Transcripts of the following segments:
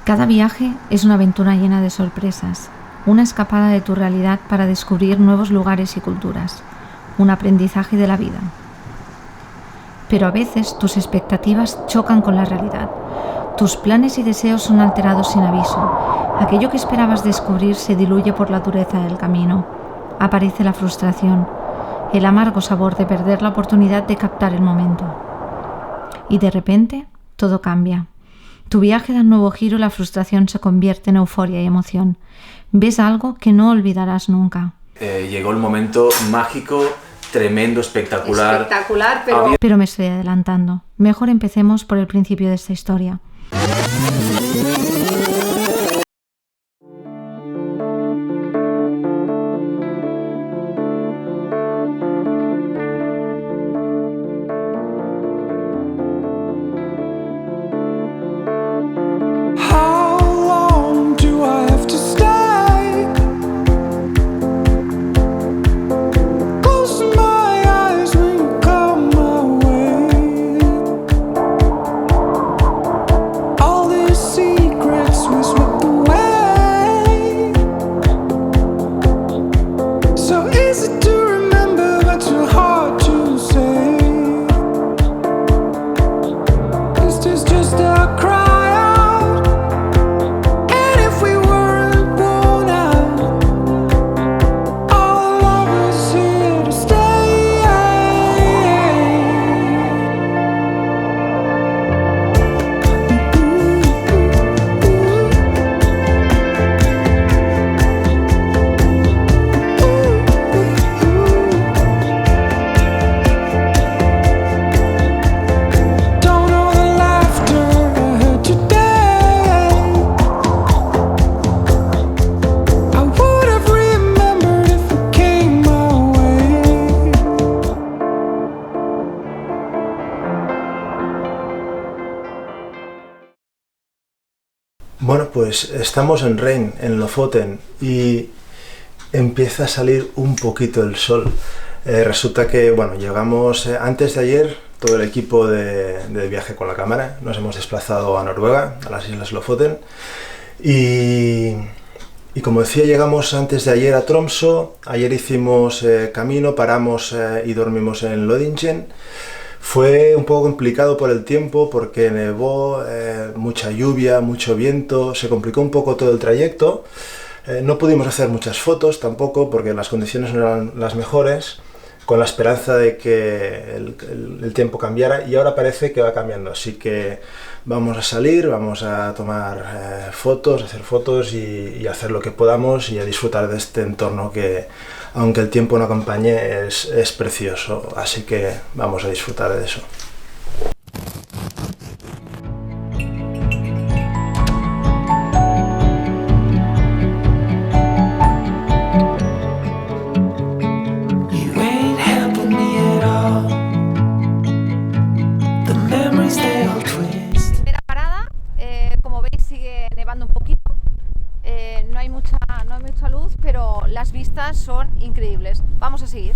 Cada viaje es una aventura llena de sorpresas, una escapada de tu realidad para descubrir nuevos lugares y culturas, un aprendizaje de la vida. Pero a veces tus expectativas chocan con la realidad. Tus planes y deseos son alterados sin aviso. Aquello que esperabas descubrir se diluye por la dureza del camino. Aparece la frustración, el amargo sabor de perder la oportunidad de captar el momento. Y de repente, todo cambia. Tu viaje da un nuevo giro y la frustración se convierte en euforia y emoción. Ves algo que no olvidarás nunca. Llegó el momento mágico, tremendo, espectacular. Pero me estoy adelantando. Mejor empecemos por el principio de esta historia. Bueno, pues estamos en Rennes, en Lofoten, y empieza a salir un poquito el sol. Resulta que, bueno, llegamos antes de ayer, todo el equipo de viaje con la cámara, nos hemos desplazado a Noruega, a las islas Lofoten, y como decía, llegamos antes de ayer a Tromsø. Ayer hicimos camino, paramos y dormimos en Lødingen. Fue un poco complicado por el tiempo porque nevó, mucha lluvia, mucho viento, se complicó un poco todo el trayecto. No pudimos hacer muchas fotos tampoco porque las condiciones no eran las mejores, con la esperanza de que el tiempo cambiara, y ahora parece que va cambiando, así que vamos a salir, vamos a tomar fotos, hacer fotos y hacer lo que podamos y a disfrutar de este entorno que, aunque el tiempo no acompañe, es precioso, así que vamos a disfrutar de eso. Primera parada, como veis sigue nevando un poquito, no hay mucha luz, pero las vistas son increíbles. Vamos a seguir.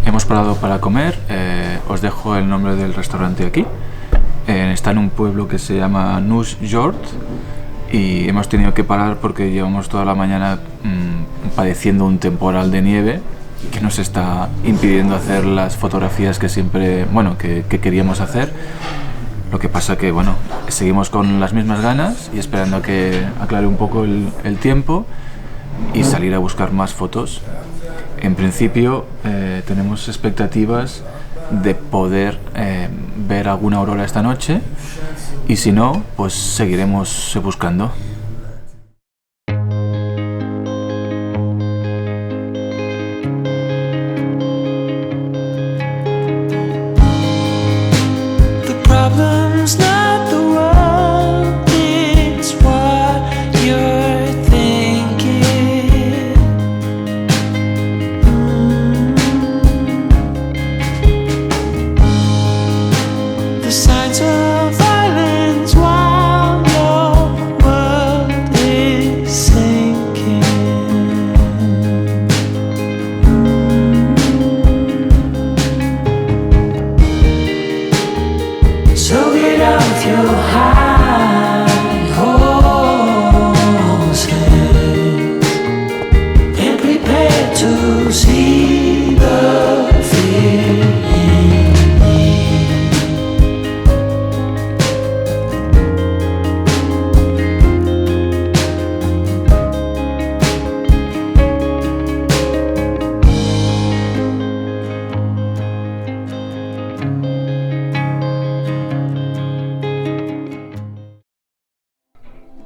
Hemos parado para comer, os dejo el nombre del restaurante aquí, en está en un pueblo que se llama Nus-Jord y hemos tenido que parar porque llevamos toda la mañana padeciendo un temporal de nieve que nos está impidiendo hacer las fotografías que siempre, que queríamos hacer. Lo que pasa que, seguimos con las mismas ganas y esperando a que aclare un poco el tiempo y salir a buscar más fotos. En principio tenemos expectativas de poder ver alguna aurora esta noche y si no, pues seguiremos buscando.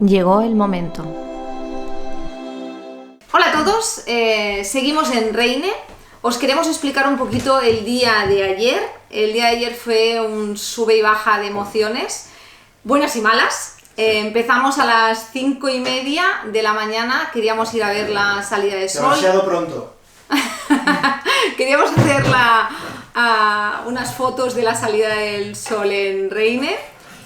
Llegó el momento. Hola a todos, seguimos en Reine. Os queremos explicar un poquito el día de ayer. El día de ayer fue un sube y baja de emociones, buenas y malas. Empezamos a las 5:30 de la mañana, queríamos ir a ver la salida de sol. Demasiado pronto. Queríamos hacer unas fotos de la salida del sol en Reine.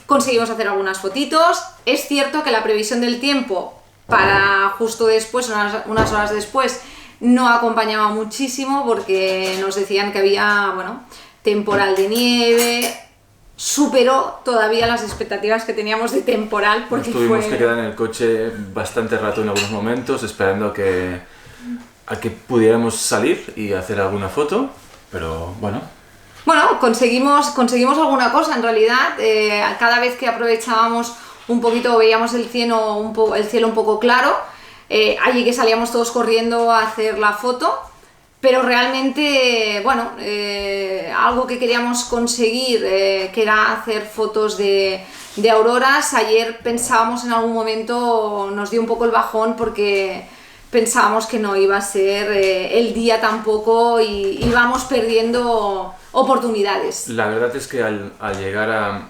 Conseguimos hacer algunas fotitos. Es cierto que la previsión del tiempo para justo después, unas horas después, no acompañaba muchísimo porque nos decían que había, temporal de nieve. Superó todavía las expectativas que teníamos de temporal porque tuvimos que quedar en el coche bastante rato en algunos momentos esperando a que pudiéramos salir y hacer alguna foto, pero conseguimos alguna cosa en realidad. Cada vez que aprovechábamos un poquito, veíamos el cielo un poco claro, allí que salíamos todos corriendo a hacer la foto, pero realmente, algo que queríamos conseguir, que era hacer fotos de auroras. Ayer pensábamos en algún momento, nos dio un poco el bajón porque pensábamos que no iba a ser el día tampoco y íbamos perdiendo oportunidades. La verdad es que al llegar a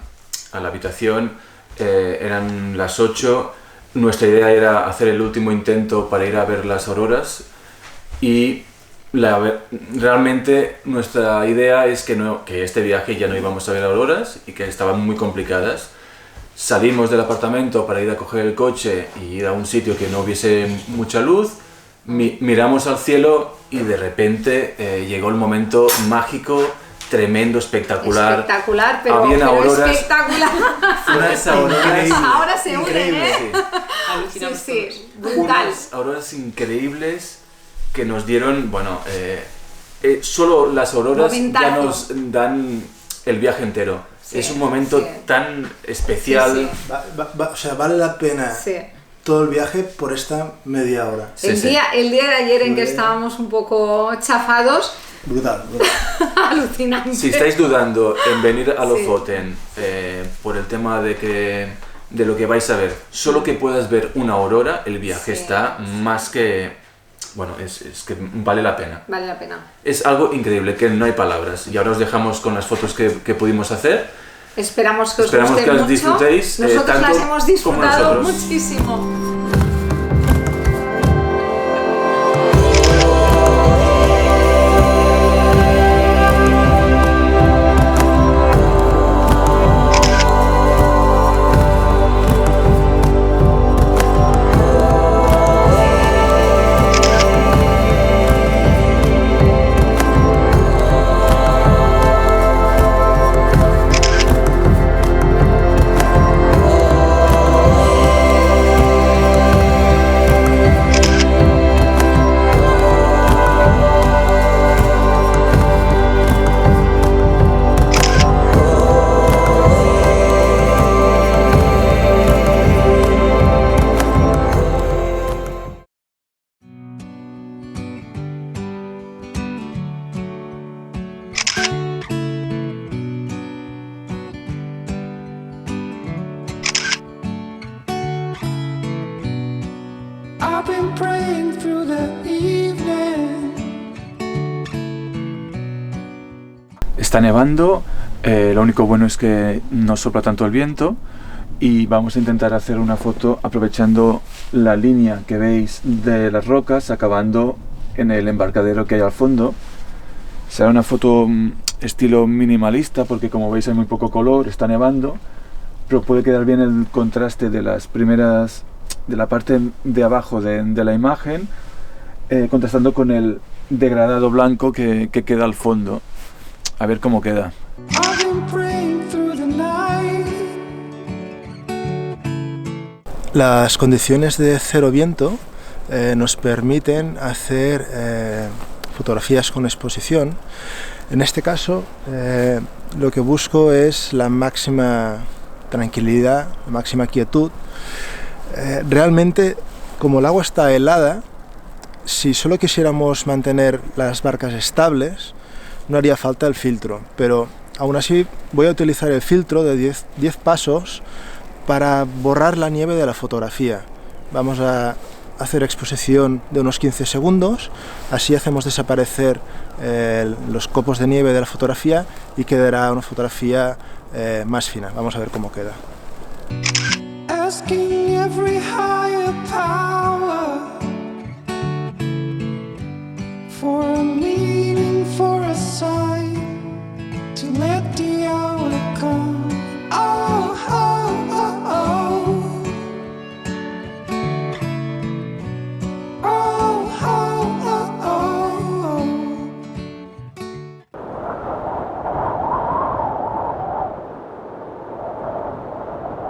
la habitación eran las 8, nuestra idea era hacer el último intento para ir a ver las auroras y realmente nuestra idea es que este viaje ya no íbamos a ver auroras y que estaban muy complicadas. Salimos del apartamento para ir a coger el coche y ir a un sitio que no hubiese mucha luz, miramos al cielo y de repente llegó el momento mágico, tremendo, espectacular. Espectacular, pero auroras, espectacular. Unas auroras Ahora se unen, brutal. Unas auroras increíbles que nos dieron, solo las auroras ya nos dan el viaje entero. Sí, es un momento tan especial. Sí. O sea, vale la pena todo el viaje por esta media hora. El día de ayer en que estábamos un poco chafados. Brutal. Alucinante. Si estáis dudando en venir a Lofoten por el tema de lo que vais a ver, solo que puedas ver una aurora, el viaje está más que... es que vale la pena. Vale la pena. Es algo increíble, que no hay palabras. Y ahora os dejamos con las fotos que pudimos hacer. Esperamos que os guste que las mucho. disfrutéis. Nosotros las hemos disfrutado como muchísimo. I've been praying through the evening. Está nevando, lo único bueno es que no sopla tanto el viento y vamos a intentar hacer una foto aprovechando la línea que veis de las rocas acabando en el embarcadero que hay al fondo. Será una foto estilo minimalista porque como veis hay muy poco color, está nevando, pero puede quedar bien el contraste de las primeras, de la parte de abajo de la imagen, contrastando con el degradado blanco que queda al fondo. A ver cómo queda. I've been praying through the night. Las condiciones de cero viento nos permiten hacer fotografías con exposición. En este caso, lo que busco es la máxima tranquilidad, la máxima quietud. Realmente, como el agua está helada, si solo quisiéramos mantener las barcas estables, no haría falta el filtro, pero aún así voy a utilizar el filtro de 10 pasos para borrar la nieve de la fotografía. Vamos a hacer exposición de unos 15 segundos, así hacemos desaparecer los copos de nieve de la fotografía y quedará una fotografía más fina. Vamos a ver cómo queda. Asking every higher power.